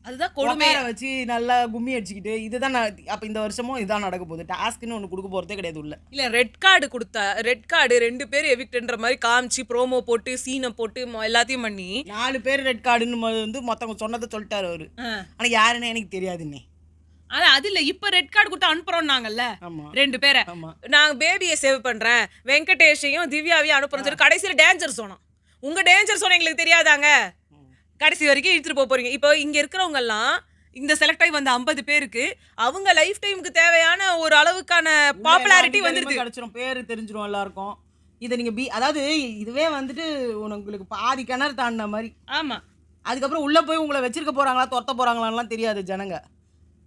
அதுதான் கொடுமையை வச்சு நல்லா கும்மி அடிச்சுக்கிட்டு இதுதான் அப்ப இந்த வருஷமும் இதான் நடக்க போகுது. டாஸ்க்னு ஒன்று கொடுக்க போறதே கிடையாது உள்ள. இல்ல ரெட் கார்டு கொடுத்தா, ரெட் கார்டு 2 பேர் எவிக்ட்ன்ற மாதிரி காமிச்சு ப்ரோமோ போட்டு சீனை போட்டு எல்லாத்தையும் பண்ணி 4 பேர் ரெட் கார்டுன்னு வந்து மொத்தவங்க சொன்னதை சொல்லிட்டாரு அவரு. ஆனா யாருன்னு எனக்கு தெரியாதுன்னே. அது இல்ல, இப்ப ரெட் கார்டு கொடுத்து அனுப்புறோம்னாங்கல்ல 2 பேரை. நான் பேபியை சேவ் பண்றேன், வெங்கடேஷையும் திவ்யாவையும் அனுப்புறோம் சொல்லி கடைசியில டேஞ்சர் சோனம். உங்க டேஞ்சர் சோனம் எங்களுக்கு தெரியாதாங்க? கடைசி வரைக்கும் இழுத்துட்டு போறீங்க. இப்போ இங்க இருக்கிறவங்க எல்லாம் இந்த செலக்ட் ஆகி வந்த 50 பேருக்கு அவங்க லைஃப் டைமுக்கு தேவையான ஒரு அளவுக்கான பாப்புலாரிட்டி வந்துருது, கிடைச்சிரும், பேரு தெரிஞ்சிரும் எல்லாருக்கும். இதை நீங்க அதாவது இதுவே வந்துட்டு உங்களுக்கு பாதி கிணறு தாண்டின மாதிரி. ஆமா, அதுக்கப்புறம் உள்ள போய் உங்களை வச்சிருக்க போறாங்களா துரத்த போறாங்களான்லாம் தெரியாது ஜனங்க.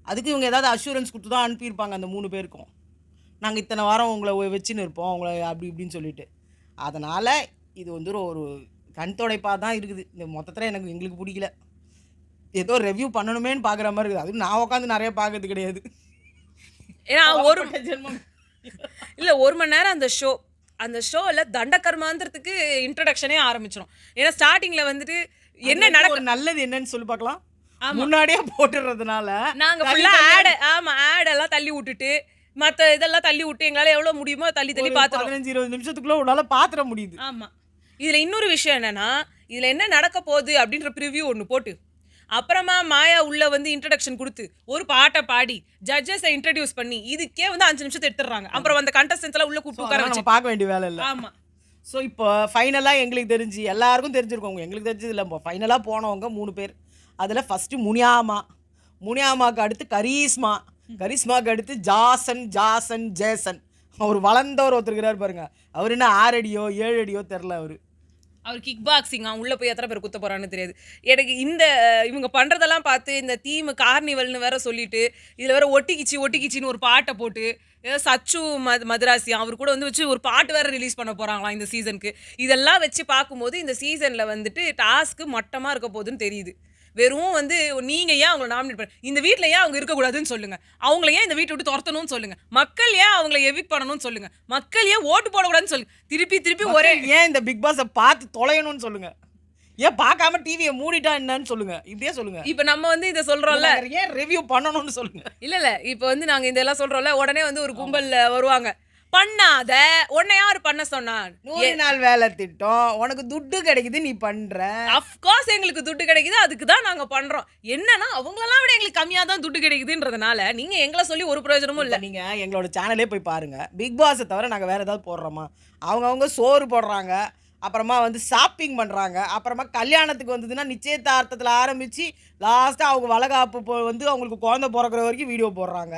அதுக்கு இவங்க ஏதாவது அஷூரன்ஸ் கொடுத்து தான் அனுப்பியிருப்பாங்க அந்த 3 பேருக்கும். நாங்கள் இத்தனை வாரம் உங்களை வச்சுன்னு இருப்போம் உங்களை அப்படி இப்படின்னு சொல்லிட்டு. அதனால் இது வந்து ஒரு கண் துடைப்பாக தான் இருக்குது. இந்த மொத்தத்தில் எங்களுக்கு பிடிக்கல. ஏதோ ரிவ்யூ பண்ணணுமேன்னு பார்க்குற மாதிரி இருக்குது. அது நான் உட்காந்து நிறைய பார்க்கறது கிடையாது. ஏன்னா இல்லை 1 மணி நேரம் அந்த ஷோவில் தண்டகர்மாந்திரத்துக்கு இன்ட்ரடக்ஷனே ஆரம்பிச்சிடும். ஏன்னா ஸ்டார்டிங்கில் வந்துட்டு என்ன நடக்கும் நல்லது என்னன்னு சொல்லி பார்க்கலாம். முன்னாடியே போட்டுறதுனால நாங்க ஃபுல்லா ஆட் எல்லாம் தள்ளி விட்டுட்டு மத்த இதெல்லாம் தள்ளி விட்டு எங்களால எவ்வளவு முடியுமோ தள்ளி பாத்துறோம். 15-20 நிமிஷத்துக்குள்ள உன்னால பாத்திர முடியுது. ஆமா, இதுல இன்னொரு விஷயம் என்னன்னா, இதுல என்ன நடக்க போகுது அப்படின்ற ப்ரிவ்யூ ஒன்று போட்டு அப்புறமா மாயா உள்ள வந்து இன்ட்ரடக்ஷன் கொடுத்து ஒரு பாட்டை பாடி ஜட்ஜஸை இன்ட்ரடியூஸ் பண்ணி இதுக்கே வந்து 5 நிமிஷத்தை எடுத்துடுறாங்க. அப்புறம் அந்த கண்டஸ்டன்ஸ் எல்லாம் உள்ள கூப்பிட்டு உட்கார வச்சு பார்க்க வேண்டிய வேலை இல்லை. ஆமா, ஸோ இப்போ ஃபைனலாக எங்களுக்கு தெரிஞ்சு எல்லாருக்கும் தெரிஞ்சிருக்கோங்க. எங்களுக்கு தெரிஞ்சது இல்லை, ஃபைனலாக போனவங்க 3 பேர். அதில் ஃபஸ்ட்டு முனியாமாவுக்கு அடுத்து கரிஸ்மாவுக்கு அடுத்து ஜாசன் ஜேசன். அவர் வளர்ந்தவர் ஒருத்தருக்கிறார் பாருங்க. அவர் என்ன 6 அடியோ 7 அடியோ தெரில. அவர் கிக் பாக்ஸிங் உள்ளே போய் எத்தனை பேர் குத்த போகிறான்னு தெரியாது எனக்கு. இவங்க பண்ணுறதெல்லாம் பார்த்து இந்த தீம் கார்னிவல்னு வேற சொல்லிட்டு இதில் வேற ஒட்டிக்கிச்சின்னு ஒரு பாட்டை போட்டு ஏதோ சச்சு மதுராசி அவர் கூட வந்து வச்சு ஒரு பாட்டு வேற ரிலீஸ் பண்ண போகிறாங்களாம் இந்த சீசனுக்கு. இதெல்லாம் வச்சு பார்க்கும்போது இந்த சீசனில் வந்துட்டு டாஸ்க்கு மட்டமாக இருக்க போகுதுன்னு தெரியுது. வெறும் வந்து நீங்க ஏன் அவங்களை நாமினேட் பண்ண, இந்த வீட்டில் ஏன் அவங்க இருக்கக்கூடாதுன்னு சொல்லுங்க, அவங்கள ஏன் இந்த வீட்டை விட்டு துரத்தணும்னு சொல்லுங்க, மக்கள் ஏன் அவங்களை எவிக் பண்ணணும்னு சொல்லுங்க, மக்கள் ஏன் ஓட்டு போடக்கூடாதுன்னு சொல்லுங்க. திருப்பி ஒரே ஏன் இந்த பிக் பாஸை பார்த்து தொலையணும்னு சொல்லுங்க, ஏன் பார்க்காம டிவியை மூடிட்டா என்னன்னு சொல்லுங்க, இப்படியே சொல்லுங்க. இப்போ நம்ம வந்து இதை சொல்றோம்ல, ஏன் ரிவ்யூ பண்ணணும்னு சொல்லுங்க. இல்ல இப்போ வந்து நாங்க இதெல்லாம் சொல்றோம்ல, உடனே வந்து ஒரு கும்பல்ல வருவாங்க, பண்ணாத உன்னை யாரு பண்ண சொன்னான், 100 நாள் வேலை திட்டம், உனக்கு துட்டு கிடைக்குது நீ பண்ற. அஃப்கோர்ஸ் எங்களுக்கு துட்டு கிடைக்குது, அதுக்கு தான் நாங்க பண்றோம். என்னன்னா அவங்களெல்லாம் விட எங்களுக்கு கம்மியா தான் துட்டு கிடைக்குதுன்றதுனால நீங்க எங்களை சொல்லி ஒரு பிரயோஜனமும் இல்லை. நீங்க எங்களோட சேனலே போய் பாருங்க. பிக் பாஸை தவிர நாங்க வேற ஏதாவது போடுறோமா? அவங்க சோறு போடுறாங்க, அப்புறமா வந்து ஷாப்பிங் பண்ணுறாங்க, அப்புறமா கல்யாணத்துக்கு வந்ததுன்னா நிச்சயதார்த்தத்தில் ஆரம்பித்து லாஸ்ட்டாக அவங்க வளகாப்பு வந்து அவங்களுக்கு குழந்தை பிறக்கிற வரைக்கும் வீடியோ போடுறாங்க.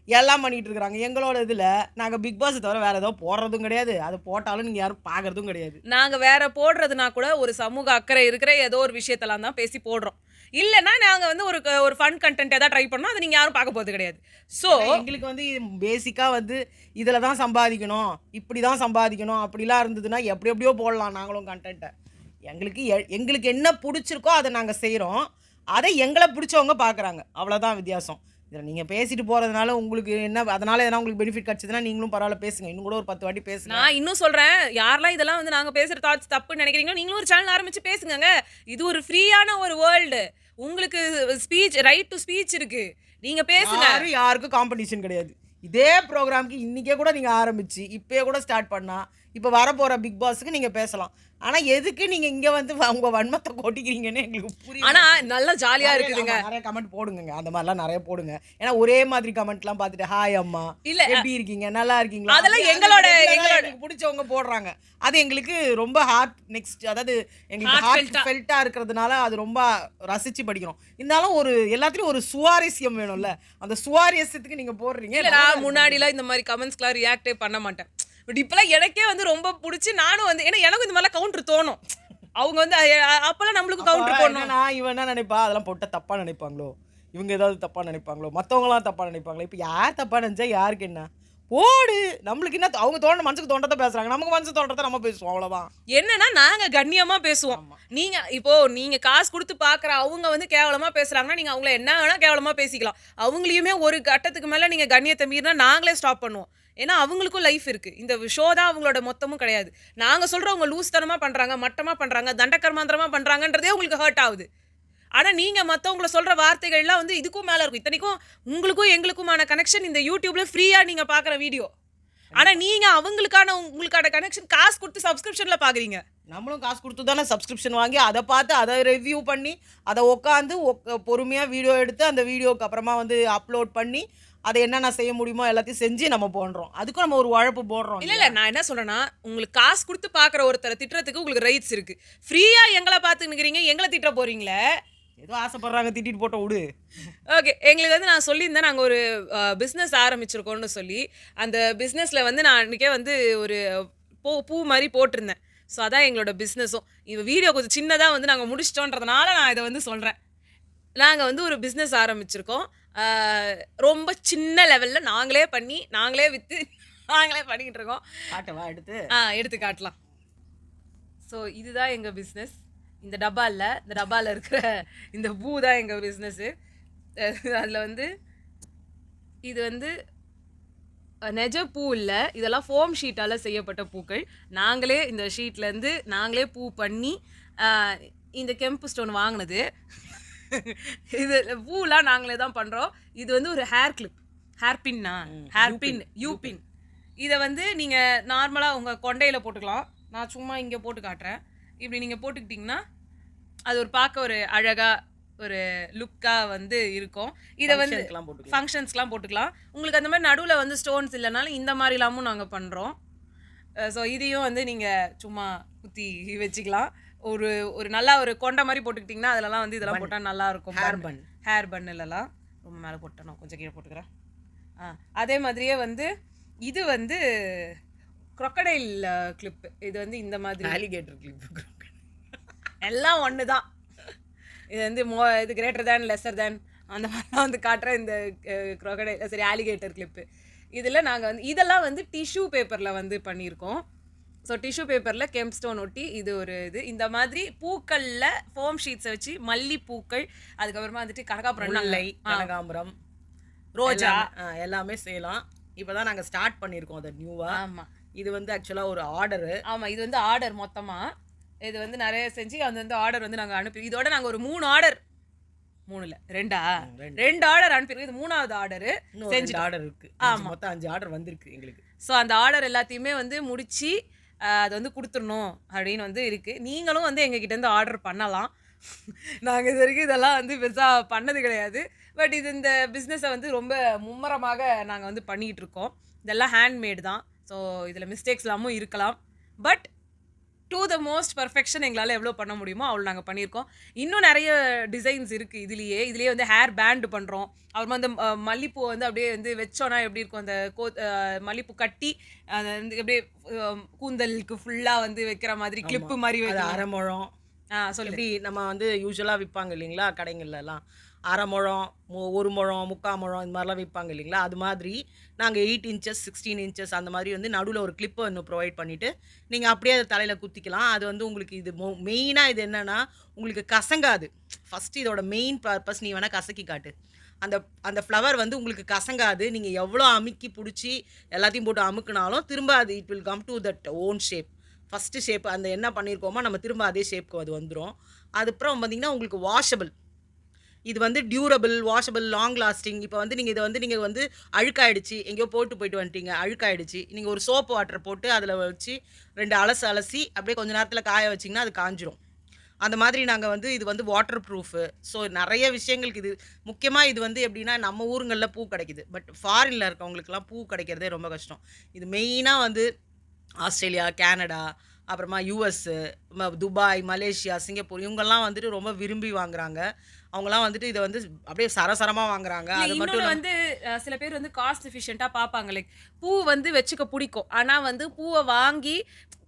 எல்லாம் பண்ணிகிட்டு இருக்கிறாங்க. எங்களோட இதில் நாங்கள் பிக் பாஸ் தவிர வேறு ஏதோ போடுறதும் கிடையாது, அது போட்டாலும் நீங்கள் யாரும் பார்க்குறதும் கிடையாது. நாங்கள் வேற போடுறதுனா கூட ஒரு சமூக அக்கறை இருக்கிற ஏதோ ஒரு விஷயத்தெல்லாம் தான் பேசி போடுறோம். இல்லைன்னா நாங்கள் வந்து ஒரு ஃபன் கண்டென்ட் ஏதாவது ட்ரை பண்ணோம், அதை நீங்கள் யாரும் பார்க்க போகிறது கிடையாது. ஸோ எங்களுக்கு வந்து பேசிக்காக வந்து இதில் தான் சம்பாதிக்கணும், இப்படி தான் சம்பாதிக்கணும் அப்படிலாம் இருந்ததுன்னா எப்படியோ போடலாம் நாங்களும் கண்டென்ட்டை. எங்களுக்கு என்ன பிடிச்சிருக்கோ அதை நாங்கள் செய்கிறோம், அதை எங்களை பிடிச்சவங்க பார்க்குறாங்க, அவ்வளோதான் வித்தியாசம். இதில் நீங்கள் பேசிட்டு போகிறதுனால உங்களுக்கு என்ன, அதனால் எதனா உங்களுக்கு பெனிஃபிட் கிடச்சதுன்னா நீங்களும் பரவாயில்ல பேசுங்க, இன்னும் கூட ஒரு 10 வாட்டி பேசுங்க. நான் இன்னும் சொல்கிறேன், யாரெல்லாம் இதெல்லாம் வந்து நாங்கள் பேசுகிற தாட்ஸ் தப்புன்னு நினைக்கிறீங்களோ நீங்களும் ஒரு சேனல் ஆரம்பித்து பேசுங்க. இது ஒரு ஃப்ரீயான ஒரு வேர்ல்டு, உங்களுக்கு ஸ்பீச் ரைட் டு ஸ்பீச் இருக்குது, நீங்கள் பேசுங்க. யாருக்கும் காம்படிஷன் கிடையாது. இதே ப்ரோக்ராமுக்கு இன்றைக்கே கூட நீங்கள் ஆரம்பித்து இப்போயே கூட ஸ்டார்ட் பண்ணால் இப்போ வரப்போகிற பிக் பாஸுக்கு நீங்கள் பேசலாம். ஆனால் எதுக்கு நீங்கள் இங்கே வந்து உங்கள் வன்மத்தை கொட்டிக்கிறீங்கன்னு எங்களுக்கு புரியும். ஆனால் நல்லா ஜாலியாக இருக்குதுங்க. நிறைய கமெண்ட் போடுங்க, அந்த மாதிரிலாம் நிறைய போடுங்க. ஏன்னா ஒரே மாதிரி கமெண்ட்லாம் பார்த்துட்டு ஹாய் அம்மா இல்லை எப்படி இருக்கீங்க, நல்லா இருக்கீங்களா, அதெல்லாம் எங்களோட பிடிச்சவங்க போடுறாங்க. அது எங்களுக்கு ரொம்ப நெக்ஸ்ட் அதாவது எங்களுக்கு ஹார்ட் ஃபெல்ட்டாக இருக்கிறதுனால அது ரொம்ப ரசித்து படிக்கிறோம். இருந்தாலும் எல்லாத்துலேயும் ஒரு சுவாரஸ்யம் வேணும்ல, அந்த சுவாரஸ்யத்துக்கு நீங்கள் போடுறீங்க. இல்லை நான் முன்னாடிலாம் இந்த மாதிரி கமெண்ட்ஸ்க்குலாம் ரியாக்டே பண்ண மாட்டேன். பட் இப்போலாம் எனக்கே வந்து ரொம்ப பிடிச்சி நானும் வந்து, ஏன்னா எனக்கும் இந்த மாதிரிலாம் கவுண்டர் தோணும். அவங்க வந்து அப்போல்லாம் நம்மளுக்கு கவுண்டர் போடணும். நான் இவன் என்ன நினைப்பா, அதெல்லாம் போட்டால் தப்பாக நினைப்பாங்களோ, இவங்க ஏதாவது தப்பாக நினைப்பாங்களோ, மற்றவங்களாம் தப்பாக நினைப்பாங்களோ. இப்போ யார் தப்பாக நினச்சா யாருக்கு என்ன, போடு, நம்மளுக்கு என்ன, அவங்க மனசுக்கு தோன்றதை பேசுகிறாங்க, நமக்கு மனசு தோன்றதை நம்ம பேசுவோம், அவ்வளோதான். என்னன்னா நாங்கள் கண்ணியமாக பேசுவோம். நீங்கள் காசு கொடுத்து பார்க்குற அவங்க வந்து கேவலமாக பேசுகிறாங்கன்னா நீங்கள் அவங்கள என்ன வேணால் கேவலமாக பேசிக்கலாம். அவங்களையுமே ஒரு கட்டத்துக்கு மேலே நீங்கள் கண்ணியத்தை மீறினா நாங்களே ஸ்டாப் பண்ணுவோம். ஏன்னா அவங்களுக்கும் லைஃப் இருக்குது, இந்த ஷோ தான் அவங்களோட மொத்தமும் கிடையாது. நாங்கள் சொல்கிறவங்க லூஸ்தனமாக பண்ணுறாங்க, மட்டமாக பண்ணுறாங்க, தண்டக்கர்மாந்திரமாக பண்ணுறாங்கன்றதே உங்களுக்கு ஹர்ட் ஆகுது. ஆனால் நீங்கள் மற்றவங்கள சொல்கிற வார்த்தைகள்லாம் வந்து இதுக்கும் மேலே இருக்கும். இத்தனைக்கும் உங்களுக்கும் எங்களுக்குமான கனெக்ஷன் இந்த யூடியூப்பில் ஃப்ரீயாக நீங்கள் பார்க்குற வீடியோ. ஆனால் நீங்கள் உங்களுக்கான கனெக்ஷன் காசு கொடுத்து சப்ஸ்கிரிப்ஷனில் பார்க்குறீங்க. நம்மளும் காசு கொடுத்து தானே சப்ஸ்கிரிப்ஷன் வாங்கி அதை பார்த்து அதை ரிவ்யூ பண்ணி அதை உட்காந்து பொறுமையாக வீடியோ எடுத்து அந்த வீடியோக்கு அப்புறமா வந்து அப்லோட் பண்ணி அதை என்னென்ன செய்ய முடியுமோ எல்லாத்தையும் செஞ்சு நம்ம போடுறோம். அதுக்கும் நம்ம ஒரு உழைப்பு போடுறோம். இல்லை நான் என்ன சொல்கிறேன்னா, உங்களுக்கு காசு கொடுத்து பார்க்குற ஒருத்தரை திட்டுறதுக்கு உங்களுக்கு ரைட்ஸ் இருக்குது. ஃப்ரீயாக எங்களை பார்த்துக்கிறீங்க, எங்களை திட்ட போகிறீங்களே. ஏதோ ஆசைப்படுறாங்க, திட்டிட்டு போட்ட விடு. ஓகே, எங்களுக்கு வந்து நான் சொல்லியிருந்தேன் நாங்கள் ஒரு பிஸ்னஸ் ஆரம்பிச்சிருக்கோன்னு சொல்லி. அந்த பிஸ்னஸில் வந்து நான் அன்றைக்கே வந்து ஒரு பூ மாதிரி போட்டிருந்தேன். ஸோ அதான் எங்களோட பிஸ்னஸும். வீடியோ கொஞ்சம் சின்னதாக வந்து நாங்கள் முடிச்சிட்டோன்றதுனால நான் இதை வந்து சொல்கிறேன். நாங்கள் வந்து ஒரு பிஸ்னஸ் ஆரம்பிச்சிருக்கோம், ரொம்ப சின்ன லெவலில் நாங்களே பண்ணி நாங்களே விற்று நாங்களே பண்ணிக்கிட்டு இருக்கோம். காட்டவா எடுத்து காட்டலாம். ஸோ இதுதான் எங்கள் பிஸ்னஸ். இந்த டப்பாவில் இருக்கிற இந்த பூ தான் எங்கள் பிஸ்னஸ்ஸு. அதில் வந்து இது வந்து நெஜ பூ இல்லை, இதெல்லாம் ஃபோம் ஷீட்டால் செய்யப்பட்ட பூக்கள். நாங்களே இந்த ஷீட்லேருந்து நாங்களே பூ பண்ணி இந்த கெம்பு ஸ்டோன் வாங்கினது. இது பூலாம் நாங்களே தான் பண்ணுறோம். இது வந்து ஒரு ஹேர் பின் யூபின். இதை வந்து நீங்கள் நார்மலாக உங்கள் கொண்டையில் போட்டுக்கலாம். நான் சும்மா இங்கே போட்டு காட்டுறேன். இப்படி நீங்கள் போட்டுக்கிட்டிங்கன்னா அது ஒரு பார்க்க ஒரு அழகாக ஒரு லுக்காக வந்து இருக்கும். இதை வந்து ஃபங்க்ஷன்ஸ்லாம் போட்டுக்கலாம். உங்களுக்கு அந்த மாதிரி நடுவில் வந்து ஸ்டோன்ஸ் இல்லைனாலும் இந்த மாதிரிலாமும் நாங்கள் பண்ணுறோம். ஸோ இதையும் வந்து நீங்கள் சும்மா குத்தி வச்சுக்கலாம். ஒரு நல்லா ஒரு கொண்டை மாதிரி போட்டுக்கிட்டிங்கன்னா அதிலலாம் வந்து இதெல்லாம் போட்டால் நல்லாயிருக்கும். ஹேர் பன் இல்லைலாம் ரொம்ப மேலே போட்டணும், கொஞ்சம் கீழே போட்டுக்கிறேன். அதே மாதிரியே வந்து இது வந்து க்ரொக்கடைல் கிளிப்பு. இது வந்து இந்த மாதிரி ஆலிகேட்டர் கிளிப்பு, எல்லாம் ஒன்று தான். இது வந்து இது கிரேட்டர் தேன் லெஸர் தேன் அந்த மாதிரிலாம் வந்து காட்டுற இந்த க்ரொக்கடைல் ஆலிகேட்டர் கிளிப்பு. இதில் நாங்கள் வந்து இதெல்லாம் வந்து டிஷ்யூ பேப்பரில் வந்து பண்ணியிருக்கோம். ஸோ டிஷ்யூ பேப்பரில் கெம்ஸ்டோன் ஒட்டி இது ஒரு இது. இந்த மாதிரி பூக்களில் ஃபோம் ஷீட்ஸை வச்சு மல்லிப்பூக்கள், அதுக்கப்புறமா வந்துட்டு கனகாம்பரம், ரோஜா எல்லாமே செய்யலாம். இப்போ தான் நாங்கள் ஸ்டார்ட் பண்ணியிருக்கோம் அதை நியூவாக. ஆமாம், இது வந்து ஆக்சுவலாக ஒரு ஆர்டரு. ஆமாம், இது வந்து ஆர்டர் மொத்தமாக. இது வந்து நிறைய செஞ்சு அது வந்து ஆர்டர் வந்து நாங்கள் அனுப்பி, இதோட நாங்கள் ஒரு 3 ஆர்டர், 2 ஆர்டர் அனுப்பியிருக்கோம். இது 3வது ஆர்டரு செஞ்சு ஆர்டர் இருக்குது. ஆமாம், மொத்தம் 5 ஆர்டர் வந்திருக்கு எங்களுக்கு. ஸோ அந்த ஆர்டர் எல்லாத்தையுமே வந்து முடித்து அது வந்து கொடுத்துடணும் அப்படின்னு வந்து இருக்குது. நீங்களும் வந்து எங்ககிட்டேருந்து ஆர்டர் பண்ணலாம். நாங்கள் இது வரைக்கும் இதெல்லாம் வந்து பெருசாக பண்ணது கிடையாது. பட் இது இந்த பிஸ்னஸை வந்து ரொம்ப மும்முரமாக நாங்கள் வந்து பண்ணிகிட்டு இருக்கோம். இதெல்லாம் ஹேண்ட்மேடு தான். ஸோ இதில் மிஸ்டேக்ஸ் எல்லாமும் இருக்கலாம். But to the most perfection எங்களால் எவ்வளோ பண்ண முடியுமோ அவ்வளோ நாங்கள் பண்ணியிருக்கோம். இன்னும் நிறைய டிசைன்ஸ் இருக்குது இதுலேயே வந்து ஹேர் பேண்டு பண்ணுறோம். அப்புறமா வந்து மல்லிப்பூ வந்து அப்படியே வந்து வச்சோன்னா எப்படி இருக்கும் அந்த மல்லிப்பூ கட்டி அதை வந்து அப்படியே கூந்தலுக்கு ஃபுல்லாக வந்து வைக்கிற மாதிரி கிளிப்பு மாதிரி அது வைக்கலாம். அரை முழம் சொல்லி எப்படி நம்ம வந்து யூஸ்வலாக விற்பாங்க இல்லைங்களா கடைங்கள்லாம், அரை முழம் 1 முழம் 3/4 முழம் இந்த மாதிரிலாம் விற்பாங்க இல்லைங்களா, அது மாதிரி நாங்கள் 8 இன்ச்சஸ் 16 இன்ச்சஸ் அந்த மாதிரி வந்து நடுவில் ஒரு கிளிப்பை ஒன்று ப்ரொவைட் பண்ணிவிட்டு நீங்கள் அப்படியே அதை தலையில் குத்திக்கலாம். அது வந்து உங்களுக்கு இது மெயினாக இது என்னென்னா உங்களுக்கு கசங்காது. ஃபஸ்ட்டு இதோட மெயின் பர்பஸ் நீ வேணால் கசக்கி காட்டு. அந்த அந்த ஃப்ளவர் வந்து உங்களுக்கு கசங்காது. நீங்கள் எவ்வளோ அமுக்கி பிடிச்சி எல்லாத்தையும் போட்டு அமுக்குனாலும் திரும்ப அது it will come to that own shape. First shape அந்த என்ன பண்ணியிருக்கோமோ நம்ம திரும்ப அதே ஷேப்க்கு அது வந்துடும். அதுக்கப்புறம் பார்த்திங்கன்னா உங்களுக்கு வாஷபிள். இது வந்து டியூரபிள், வாஷபிள், லாங் லாஸ்டிங். இப்போ வந்து நீங்கள் வந்து அழுக்காயிடுச்சு, எங்கேயோ போயிட்டு வந்துட்டீங்க, அழுக்காயிடுச்சு, நீங்கள் ஒரு சோப்பு வாட்டர் போட்டு அதில் வச்சு 2 அலசி அப்படியே கொஞ்சம் நேரத்தில் காய வச்சிங்கன்னா அது காஞ்சிரும். அந்த மாதிரி நாங்கள் வந்து இது வந்து வாட்டர் ப்ரூஃபு. ஸோ நிறைய விஷயங்களுக்கு இது முக்கியமாக இது வந்து எப்படின்னா நம்ம ஊருங்களில் பூ கிடைக்குது, பட் ஃபாரினில் இருக்கவங்களுக்குலாம் பூ கிடைக்கிறதே ரொம்ப கஷ்டம். இது மெயினாக வந்து ஆஸ்திரேலியா, கேனடா, அப்புறமா யூஎஸ்ஸு, துபாய், மலேசியா, சிங்கப்பூர் இவங்கெல்லாம் வந்துட்டு ரொம்ப விரும்பி வாங்குறாங்க. அவங்கலாம் வந்துட்டு இதை வந்து அப்படியே சரசரமாக வாங்குறாங்க. அது மட்டும் இன்னொன்று வந்து சில பேர் வந்து காஸ்ட் எஃபிஷியண்ட்டாக பார்ப்பாங்க. லைக் பூ வந்து வச்சுக்க பிடிக்கும், ஆனால் வந்து பூவை வாங்கி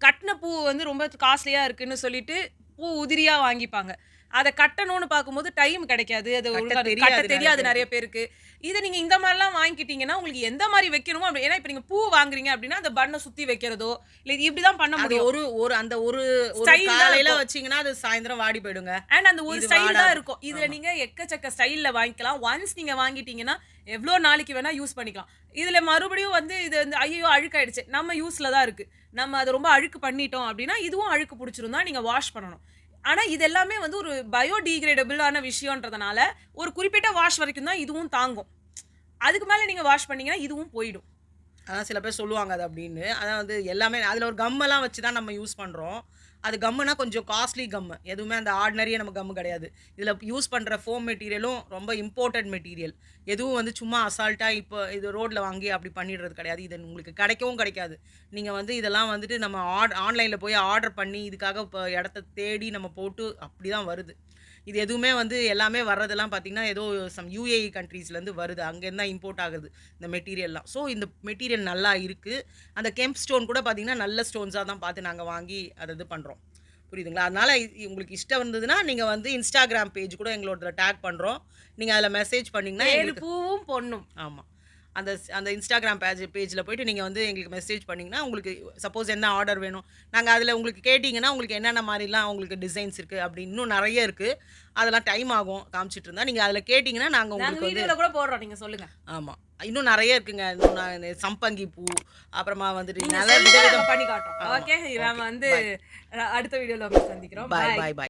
கட்டின பூ வந்து ரொம்ப காஸ்ட்லியாக இருக்குன்னு சொல்லிட்டு பூ உதிரியாக வாங்கிப்பாங்க. அதை கட்டணும்னு பார்க்கும்போது டைம் கிடைக்காது, அது கட்ட தெரியாது நிறைய பேருக்கு. இதை நீங்கள் இந்த மாதிரிலாம் வாங்கிக்கிட்டீங்கன்னா உங்களுக்கு எந்த மாதிரி வைக்கணுமோ அப்படி. ஏன்னா இப்போ நீங்கள் பூ வாங்குறீங்க அப்படின்னா அந்த பண்ணை சுற்றி வைக்கிறதோ இல்லை இப்படி தான் பண்ண முடியும். அந்த ஒரு ஸ்டைலில் வச்சிங்கன்னா அது சாயந்தரம் வாடி போயிடுங்க. அண்ட் அந்த ஒரு ஸ்டைல் தான் இருக்கும். இதில் நீங்கள் எக்கச்சக்க ஸ்டைலில் வாங்கிக்கலாம். ஒன்ஸ் நீங்கள் வாங்கிட்டீங்கன்னா எவ்வளோ நாளைக்கு வேணால் யூஸ் பண்ணிக்கலாம். இதில் மறுபடியும் வந்து இது வந்து ஐயோ அழுக்காயிடுச்சு, நம்ம யூஸில் தான் இருக்குது, நம்ம அதை ரொம்ப அழுக்கு பண்ணிட்டோம் அப்படின்னா இதுவும் அழுக்கு பிடிச்சிருந்தா நீங்கள் வாஷ் பண்ணணும். ஆனால் இது எல்லாமே வந்து ஒரு பயோடிகிரேடபிளான விஷயன்றதுனால ஒரு குறிப்பிட்ட வாஷ் வரைக்கும் தான் இதுவும் தாங்கும். அதுக்கு மேலே நீங்கள் வாஷ் பண்ணிங்கன்னா இதுவும் போயிடும். அதான் சில பேர் சொல்லுவாங்க அது அப்படின்னு. அதான் வந்து எல்லாமே அதில் ஒரு கம்மெல்லாம் வச்சு தான் நம்ம யூஸ் பண்ணுறோம். அது கம்முனா கொஞ்சம் காஸ்ட்லி கம்மு, எதுவுமே அந்த ஆர்டினரியாக நம்ம கம்மு கிடையாது. இதில் யூஸ் பண்ணுற ஃபோம் மெட்டீரியலும் ரொம்ப இம்போர்ட்டட் மெட்டீரியல். எதுவும் வந்து சும்மா அசால்ட்டாக இப்போ இது ரோட்டில் வாங்கி அப்படி பண்ணிடுறது கிடையாது. இது உங்களுக்கு கிடைக்கவும் கிடைக்காது. நீங்கள் வந்து இதெல்லாம் வந்துட்டு நம்ம ஆன்லைனில் போய் ஆர்டர் பண்ணி இதுக்காக இப்போ இடத்த தேடி நம்ம போட்டு அப்படி தான் வருது. இது எதுவுமே வந்து எல்லாமே வர்றதெல்லாம் பார்த்திங்கன்னா ஏதோ சம் யூஏஇ கண்ட்ரீஸ்லேருந்து வருது, அங்கேருந்து தான் இம்போர்ட் ஆகுது இந்த மெட்டீரியல்லாம். ஸோ இந்த மெட்டீரியல் நல்லா இருக்குது. அந்த கெம்ப் ஸ்டோன் கூட பார்த்திங்கன்னா நல்ல ஸ்டோன்ஸாக தான் பார்த்து நாங்கள் வாங்கி அதை இது பண்ணுறோம். புரியுதுங்களா? அதனால் உங்களுக்கு இஷ்டம் இருந்ததுன்னா நீங்கள் வந்து இன்ஸ்டாகிராம் பேஜ் கூட எங்களோட டேக் பண்ணுறோம். நீங்கள் அதில் மெசேஜ் பண்ணிங்கன்னா பூவும் பொண்ணும். ஆமாம், அந்த இன்ஸ்டாகிராம் பேஜில் போய்ட்டு நீங்கள் வந்து எங்களுக்கு மெசேஜ் பண்ணிங்கன்னா உங்களுக்கு சப்போஸ் என்ன ஆர்டர் வேணும் நாங்கள் அதில் உங்களுக்கு கேட்டிங்கன்னா உங்களுக்கு என்னென்ன மாதிரிலாம் உங்களுக்கு டிசைன்ஸ் இருக்குது அப்படி இன்னும் நிறைய இருக்குது. அதெல்லாம் டைம் ஆகும் காமிச்சிட்டு இருந்தால் நீங்கள் அதில் கேட்டிங்கன்னா நாங்கள் உங்களுக்கு வந்து கூட போடுறோம், நீங்கள் சொல்லுங்கள். ஆமாம், இன்னும் நிறைய இருக்குங்க. இன்னும் சம்பங்கி பூ, அப்புறமா வந்துட்டு நிறைய விதவிதம் பண்ணி காட்டுறோம். ஓகே, நம்ம வந்து அடுத்த வீடியோவில் சந்திக்கிறோம். பாய் பாய் பாய்.